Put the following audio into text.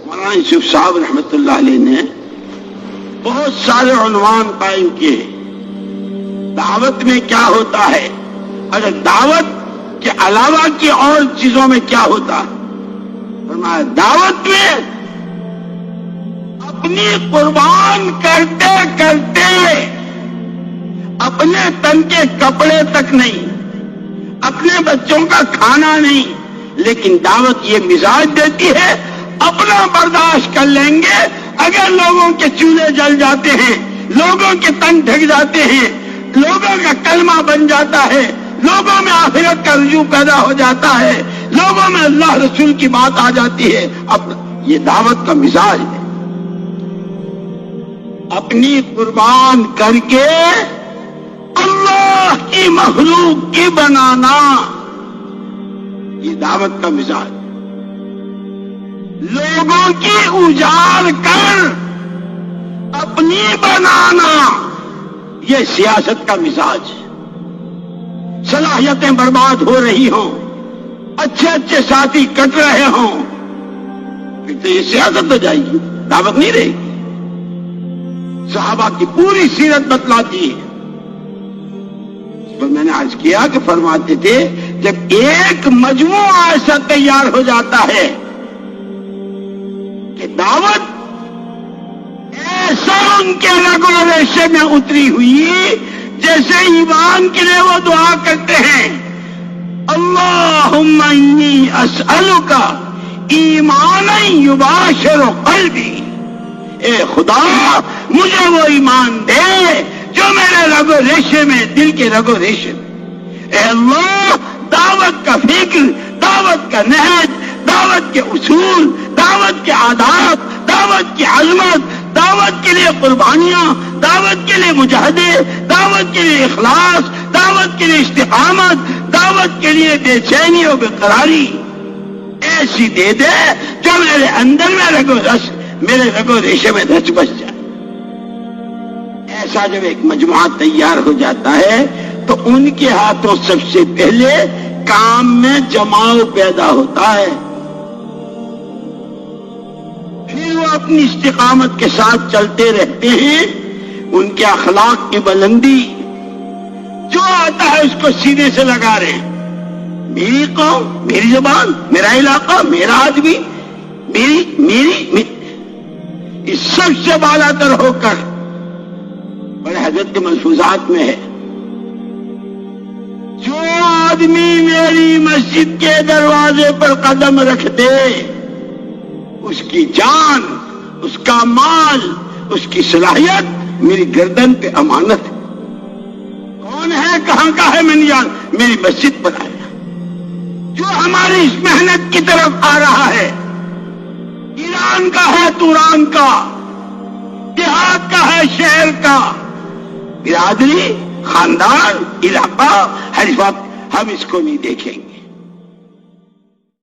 مولانا یوسف صاحب رحمۃ اللہ علیہ نے بہت سارے عنوان قائم کیے دعوت میں کیا ہوتا ہے، اگر دعوت کے علاوہ کی اور چیزوں میں کیا ہوتا ہے۔ فرمایا دعوت میں اپنی قربان کرتے کرتے اپنے تن کے کپڑے تک نہیں، اپنے بچوں کا کھانا نہیں، لیکن دعوت یہ مزاج دیتی ہے اپنا برداشت کر لیں گے۔ اگر لوگوں کے چولہے جل جاتے ہیں، لوگوں کے تن ڈھک جاتے ہیں، لوگوں کا کلمہ بن جاتا ہے، لوگوں میں آخرت کا رجوع پیدا ہو جاتا ہے، لوگوں میں اللہ رسول کی بات آ جاتی ہے، اب یہ دعوت کا مزاج ہے۔ اپنی قربان کر کے اللہ کی مخلوق کی بنانا، یہ دعوت کا مزاج۔ لوگوں کی اجاڑ کر اپنی بنانا، یہ سیاست کا مزاج۔ صلاحیتیں برباد ہو رہی ہوں، اچھے اچھے ساتھی کٹ رہے ہوں، پھر تو یہ سیاست ہو جائے گی، دعوت نہیں رہے گی۔ صحابہ کی پوری سیرت بتلاتی ہے۔ میں نے عرض کیا کہ فرماتے تھے جب ایک مجموعہ ایسا تیار ہو جاتا ہے کہ دعوت ایسا ان کے رگ و ریشے میں اتری ہوئی جیسے ایمان کے لیے وہ دعا کرتے ہیں، اللہم انی اسألک ایمانا یباشر قلبی، اے خدا مجھے وہ ایمان دے جو میرے رگ و ریشے میں، دل کے رگ و ریشے میں۔ اے اللہ دعوت کا فکر، دعوت کا نہج، دعوت کے اصول، دعوت کے آداب، دعوت کی عظمت، دعوت کے لیے قربانیاں، دعوت کے لیے مجاہدے، دعوت کے لیے اخلاص، دعوت کے لیے استقامت، دعوت کے لیے بے چینی و بے قراری ایسی دے دے جو میرے اندر میرے رگ و ریشے میں دھس بس جائے۔ ایسا جب ایک مجموعہ تیار ہو جاتا ہے تو ان کے ہاتھوں سب سے پہلے کام میں جماؤ پیدا ہوتا ہے، پھر وہ اپنی استقامت کے ساتھ چلتے رہتے ہیں۔ ان کے اخلاق کی بلندی، جو آتا ہے اس کو سینے سے لگا رہے ہیں۔ میری قوم، میری زبان، میرا علاقہ، میرا آدمی، میری اس سب سے بالا تر ہو کر بڑے حضرت کے ملفوظات میں ہے، جو آدمی میری مسجد کے دروازے پر قدم رکھ دے اس کی جان، اس کا مال، اس کی صلاحیت میری گردن پہ امانت ہے۔ کون ہے، کہاں کا ہے میں نہیں جان، میری مسجد پر آیا جو ہماری اس محنت کی طرف آ رہا ہے، ایران کا ہے، توران کا، دیہات کا ہے، شہر کا، برادری، خاندان، علاقہ، ہر وقت ہم اس کو نہیں دیکھیں گے۔